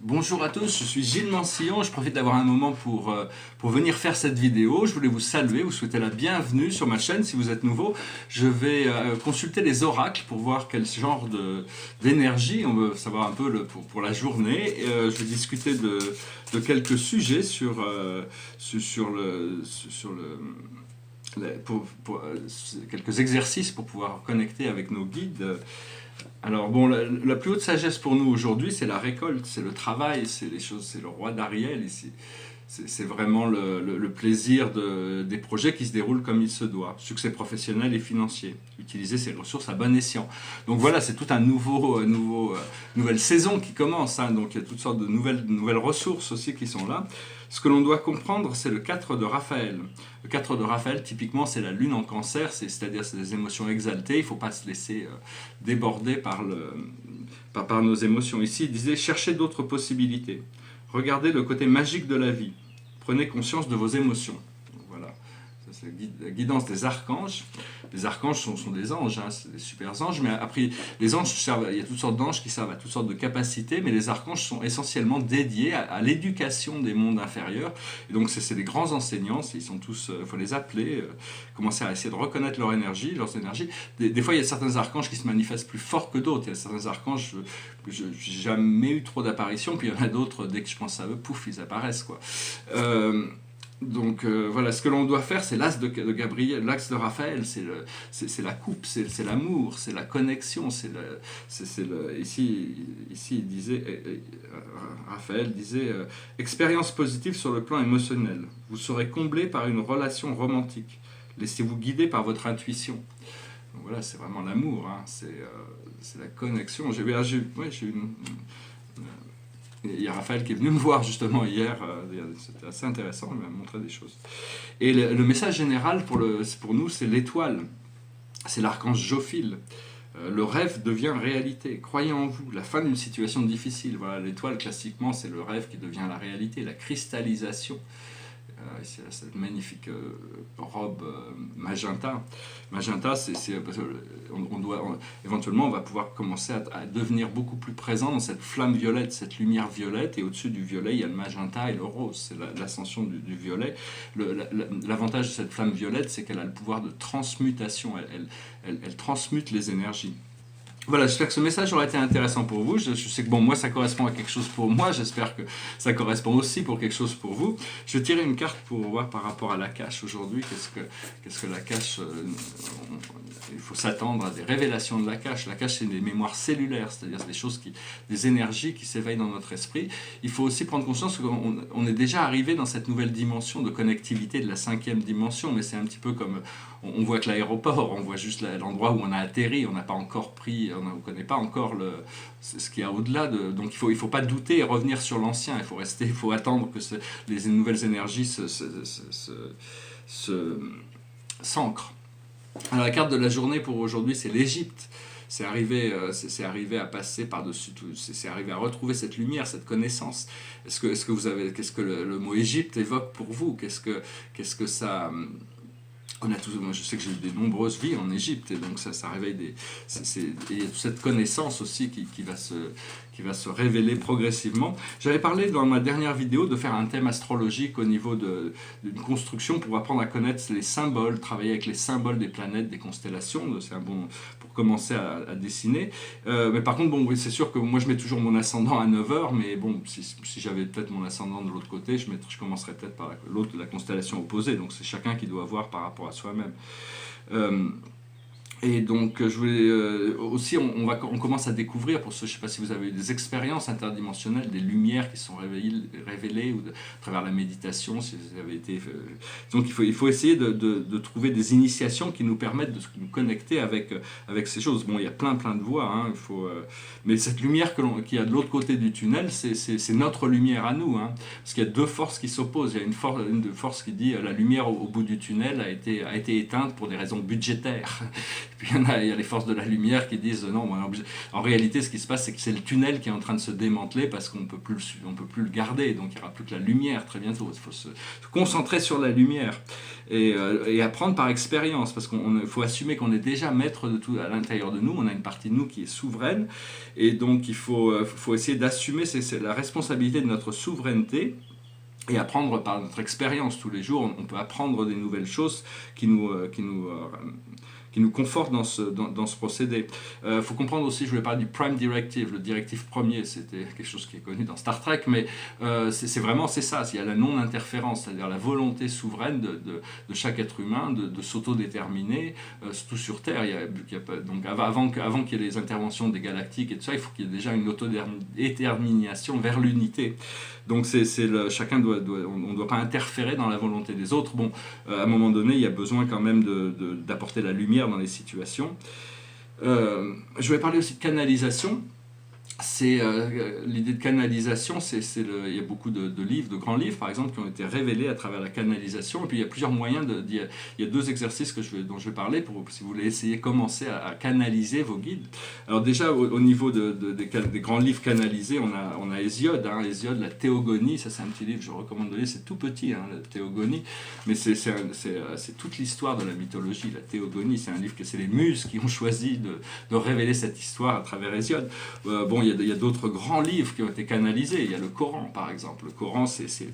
Bonjour à tous, je suis Gilles Mancillon, je profite d'avoir un moment pour venir faire cette vidéo. Je voulais vous saluer, vous souhaiter la bienvenue sur ma chaîne si vous êtes nouveau. Je vais consulter les oracles pour voir quel genre d'énergie on veut savoir un peu pour la journée. Je vais discuter de quelques sujets sur quelques exercices pour pouvoir connecter avec nos guides. Alors bon, la plus haute sagesse pour nous aujourd'hui, c'est la récolte, c'est le travail, c'est les choses, c'est le roi d'Ariel ici. C'est vraiment le plaisir des projets qui se déroulent comme il se doit. Succès professionnel et financier. Utiliser ses ressources à bon escient. Donc voilà, c'est tout un nouvelle saison qui commence. Hein. Donc il y a toutes sortes de nouvelles ressources aussi qui sont là. Ce que l'on doit comprendre, c'est le 4 de Raphaël. Le 4 de Raphaël, typiquement, c'est la lune en cancer, c'est-à-dire c'est des émotions exaltées. Il ne faut pas se laisser déborder par nos émotions. Ici, il disait, cherchez d'autres possibilités. Regardez le côté magique de la vie. Prenez conscience de vos émotions. Voilà. C'est la guidance des archanges. Les archanges sont des anges, hein, c'est des super anges, mais après, les anges servent, il y a toutes sortes d'anges qui servent à toutes sortes de capacités, mais les archanges sont essentiellement dédiés à l'éducation des mondes inférieurs. Et donc, c'est des grands enseignants, ils sont tous, il faut les appeler, commencer à essayer de reconnaître leurs énergies. Des fois, il y a certains archanges qui se manifestent plus forts que d'autres. Il y a certains archanges, je n'ai jamais eu trop d'apparitions, puis il y en a d'autres, dès que je pense à eux, pouf, ils apparaissent, quoi. Donc voilà, ce que l'on doit faire, c'est l'as de Gabriel, l'axe de Raphaël, c'est la coupe, c'est l'amour, c'est la connexion, ici il disait, Raphaël disait, expérience positive sur le plan émotionnel. Vous serez comblé par une relation romantique. Laissez-vous guider par votre intuition. Donc voilà, c'est vraiment l'amour, hein, c'est la connexion. J'ai eu il y a Raphaël qui est venu me voir justement hier, c'était assez intéressant, il m'a montré des choses. Et le message général pour nous, c'est l'étoile, c'est l'archange Jophiel. Le rêve devient réalité, croyez en vous, la fin d'une situation difficile. Voilà, l'étoile, classiquement, c'est le rêve qui devient la réalité, la cristallisation. Ici, cette magnifique robe magenta. Magenta, éventuellement, on va pouvoir commencer à devenir beaucoup plus présent dans cette flamme violette, cette lumière violette, et au-dessus du violet, il y a le magenta et le rose, c'est l'ascension du violet. L'avantage de cette flamme violette, c'est qu'elle a le pouvoir de transmutation, elle transmute les énergies. Voilà, j'espère que ce message aura été intéressant pour vous. Je sais que bon, moi ça correspond à quelque chose pour moi, j'espère que ça correspond aussi pour quelque chose pour vous. Je vais tirer une carte pour voir par rapport à l'Akash aujourd'hui, qu'est-ce que l'Akash, il faut s'attendre à des révélations de l'Akash. L'Akash, c'est des mémoires cellulaires, c'est-à-dire des énergies qui s'éveillent dans notre esprit. Il faut aussi prendre conscience qu'on est déjà arrivé dans cette nouvelle dimension de connectivité de la 5e dimension, mais c'est un petit peu comme, on voit que l'aéroport, on voit juste l'endroit où on a atterri, on n'a pas encore pris, on ne connaît pas encore ce qu'il y a au-delà. Donc il ne faut pas douter et revenir sur l'ancien, il faut attendre que les nouvelles énergies s'ancrent. Alors la carte de la journée pour aujourd'hui, c'est l'Égypte. C'est arrivé à passer par-dessus tout, c'est arrivé à retrouver cette lumière, cette connaissance. Qu'est-ce que le mot Égypte évoque pour vous? Qu'est-ce que ça... moi, je sais que j'ai eu de nombreuses vies en Égypte, et donc ça réveille il y a toute cette connaissance aussi qui va se révéler progressivement. J'avais parlé dans ma dernière vidéo de faire un thème astrologique au niveau d'une construction pour apprendre à connaître les symboles, travailler avec les symboles des planètes, des constellations. C'est un bon pour commencer à dessiner. Mais par contre, bon, oui, c'est sûr que moi je mets toujours mon ascendant à 9h, mais bon, si j'avais peut-être mon ascendant de l'autre côté, je commencerais peut-être par la constellation opposée. Donc c'est chacun qui doit voir par rapport à soi-même. Et donc, je voulais aussi, on commence à découvrir, je ne sais pas si vous avez eu des expériences interdimensionnelles, des lumières qui sont révélées ou à travers la méditation, si vous avez été... donc, il faut essayer de trouver des initiations qui nous permettent de nous connecter avec ces choses. Bon, il y a plein de voies, hein, mais cette lumière qu'il y a de l'autre côté du tunnel, c'est notre lumière à nous, hein, parce qu'il y a deux forces qui s'opposent. Il y a une force qui dit la lumière au bout du tunnel a été éteinte pour des raisons budgétaires. Puis il y a les forces de la lumière qui disent non, en réalité ce qui se passe c'est que c'est le tunnel qui est en train de se démanteler parce qu'on peut plus, on peut plus le garder, donc il n'y aura plus que la lumière très bientôt. Il faut se concentrer sur la lumière et apprendre par expérience, parce qu'il faut assumer qu'on est déjà maître de tout à l'intérieur de nous, on a une partie de nous qui est souveraine, et donc il faut essayer d'assumer c'est la responsabilité de notre souveraineté, et apprendre par notre expérience tous les jours. On peut apprendre des nouvelles choses qui nous confortent dans ce procédé. Faut comprendre aussi, je voulais parler du Prime Directive, le directive premier, c'était quelque chose qui est connu dans Star Trek, mais c'est vraiment ça, il y a la non-interférence, c'est-à-dire la volonté souveraine de chaque être humain de s'autodéterminer, surtout sur Terre. Donc avant qu'il y ait les interventions des galactiques et tout ça, il faut qu'il y ait déjà une autodétermination vers l'unité. Donc chacun on ne doit pas interférer dans la volonté des autres. Bon, à un moment donné, il y a besoin quand même d'apporter la lumière dans les situations. Je vais parler aussi de canalisation. L'idée de canalisation, il y a beaucoup de livres, de grands livres par exemple, qui ont été révélés à travers la canalisation. Et puis il y a plusieurs moyens, il y a 2 exercices dont je vais parler si vous voulez essayer de commencer à canaliser vos guides. Alors déjà au niveau des grands livres canalisés, on a Hésiode, Hésiode, la Théogonie, ça c'est un petit livre, je recommande de lire, c'est tout petit, la Théogonie, mais c'est toute l'histoire de la mythologie. La Théogonie, c'est un livre que c'est les muses qui ont choisi de révéler cette histoire à travers Hésiode. Bon, il y a d'autres grands livres qui ont été canalisés. Il y a le Coran, par exemple. Le Coran, c'est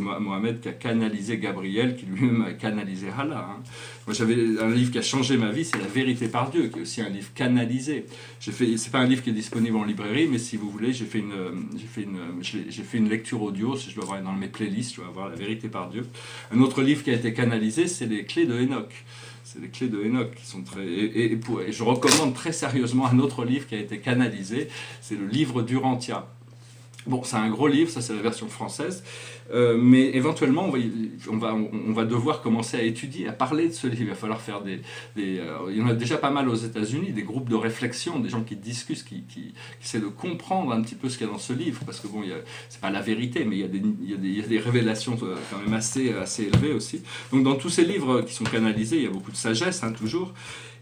Mohamed qui a canalisé Gabriel, qui lui-même a canalisé Allah. Moi, j'avais un livre qui a changé ma vie, c'est La vérité par Dieu, qui est aussi un livre canalisé. C'est pas un livre qui est disponible en librairie, mais si vous voulez, j'ai fait une lecture audio, si je dois voir dans mes playlists, je dois avoir La vérité par Dieu. Un autre livre qui a été canalisé, c'est Les clés de Enoch. C'est les clés de Enoch qui sont très... Et je recommande très sérieusement un autre livre qui a été canalisé, c'est le livre d'Urantia. Bon, c'est un gros livre, ça c'est la version française, mais éventuellement on va devoir commencer à étudier, à parler de ce livre. Il va falloir faire il y en a déjà pas mal aux États-Unis, des groupes de réflexion, des gens qui discutent, qui essaient de comprendre un petit peu ce qu'il y a dans ce livre, parce que bon, c'est pas la vérité, mais il y a des révélations quand même assez élevées aussi. Donc dans tous ces livres qui sont canalisés, il y a beaucoup de sagesse, toujours.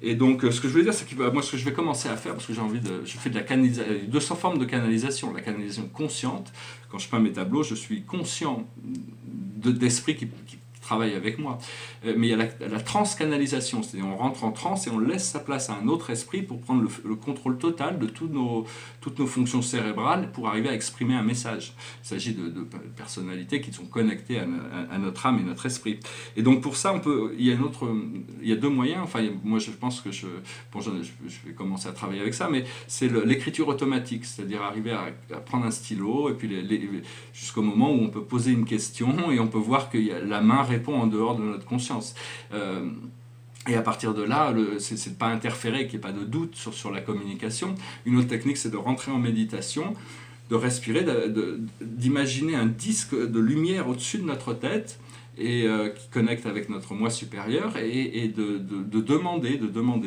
Et donc, ce que je voulais dire, c'est que moi, ce que je vais commencer à faire, parce que je fais de la canalisation, 200 formes de canalisation. La canalisation consciente, quand je peins mes tableaux, je suis conscient d'esprit qui travaille avec moi. Mais il y a la transcanalisation, c'est-à-dire on rentre en transe et on laisse sa place à un autre esprit pour prendre le contrôle total de toutes nos fonctions cérébrales pour arriver à exprimer un message. Il s'agit de personnalités qui sont connectées à notre âme et notre esprit. Et donc pour ça, il y a 2 moyens. Enfin, moi je pense que je vais commencer à travailler avec ça, mais c'est l'écriture automatique, c'est-à-dire arriver à prendre un stylo et puis jusqu'au moment où on peut poser une question et on peut voir que la main répond en dehors de notre conscience. Et à partir de là, c'est de ne pas interférer, qu'il n'y ait pas de doute sur la communication. Une autre technique, c'est de rentrer en méditation, de respirer, d'imaginer un disque de lumière au-dessus de notre tête et qui connecte avec notre moi supérieur, et de demander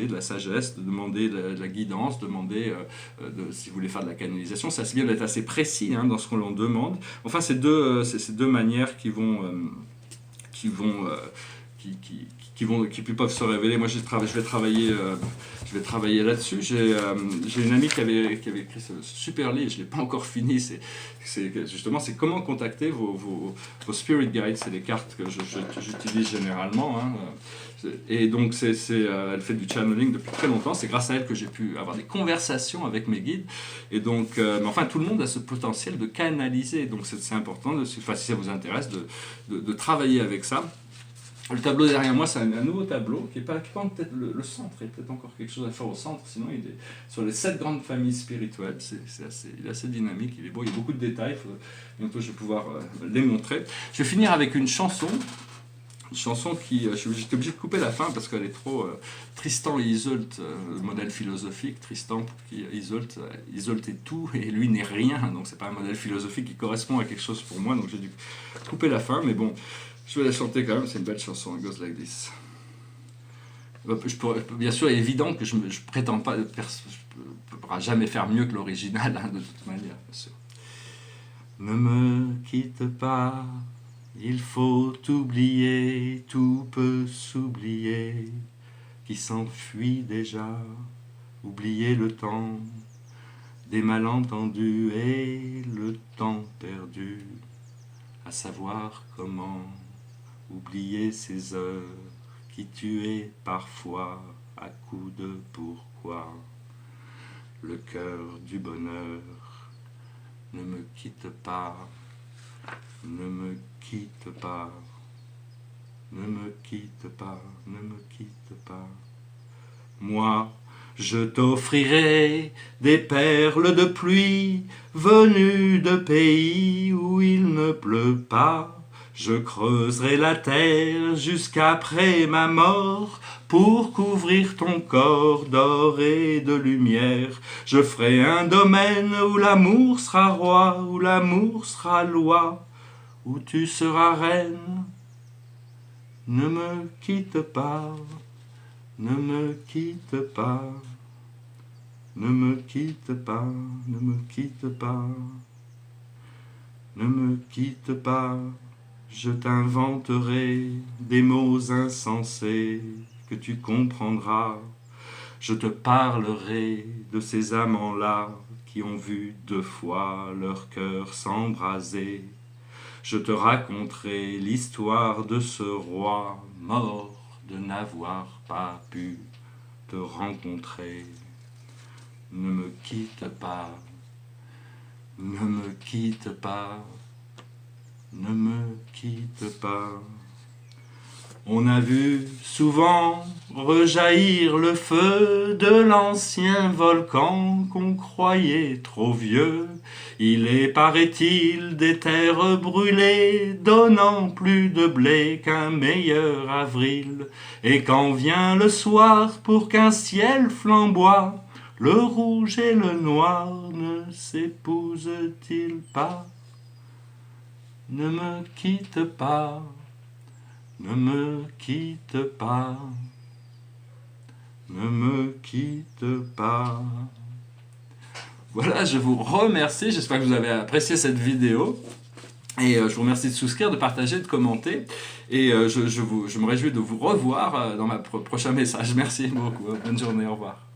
de la sagesse, de demander de la guidance, demander si vous voulez faire de la canalisation. Ça, c'est bien d'être assez précis dans ce qu'on l'on demande. Enfin, c'est deux manières qui peuvent se révéler. Moi, je vais travailler là-dessus. J'ai une amie qui avait écrit ce super livre, je ne l'ai pas encore fini, justement, c'est comment contacter vos spirit guides, c'est des cartes que j'utilise généralement. Et donc, elle fait du channeling depuis très longtemps, c'est grâce à elle que j'ai pu avoir des conversations avec mes guides. Et donc, mais enfin, tout le monde a ce potentiel de canaliser, donc c'est important, si ça vous intéresse, de travailler avec ça. Le tableau derrière moi, c'est un nouveau tableau qui est pas peut-être le centre, il y a peut-être encore quelque chose à faire au centre, sinon il est sur les 7 grandes familles spirituelles. Il est assez dynamique, il est beau, il y a beaucoup de détails, bientôt je vais pouvoir les montrer. Je vais finir avec une chanson qui, j'étais obligé de couper la fin parce qu'elle est trop... Tristan et Iseult, le modèle philosophique, Tristan qui Iseult est tout et lui n'est rien, donc c'est pas un modèle philosophique qui correspond à quelque chose pour moi, donc j'ai dû couper la fin, mais bon... Je vais la chanter quand même, c'est une belle chanson, It Goes Like This. Bien sûr, il est évident que je prétends pas, je ne pourrai jamais faire mieux que l'original, de toute manière, bien sûr. Ne me quitte pas, il faut oublier, tout peut s'oublier. qui s'enfuit déjà, oublier le temps des malentendus et le temps perdu, à savoir comment oublier ces heures qui tuaient parfois à coups de pourquoi. Le cœur du bonheur ne me quitte pas, ne me quitte pas, ne me quitte pas, ne me quitte pas. Moi, je t'offrirai des perles de pluie venues de pays où il ne pleut pas. Je creuserai la terre jusqu'après ma mort pour couvrir ton corps d'or et de lumière. Je ferai un domaine où l'amour sera roi, où l'amour sera loi, où tu seras reine. Ne me quitte pas, ne me quitte pas, ne me quitte pas, ne me quitte pas, ne me quitte pas. Je t'inventerai des mots insensés que tu comprendras. Je te parlerai de ces amants-là qui ont vu 2 fois leur cœur s'embraser. Je te raconterai l'histoire de ce roi mort de n'avoir pas pu te rencontrer. Ne me quitte pas, ne me quitte pas, ne me quitte pas. On a vu souvent rejaillir le feu de l'ancien volcan qu'on croyait trop vieux. Il est, paraît-il, des terres brûlées, donnant plus de blé qu'un meilleur avril. Et quand vient le soir pour qu'un ciel flamboie, le rouge et le noir ne s'épousent-ils pas? Ne me quitte pas, ne me quitte pas, ne me quitte pas. Voilà, je vous remercie, j'espère que vous avez apprécié cette vidéo. Et je vous remercie de souscrire, de partager, de commenter. Et je me réjouis de vous revoir dans ma prochain message. Merci beaucoup, bonne journée, au revoir.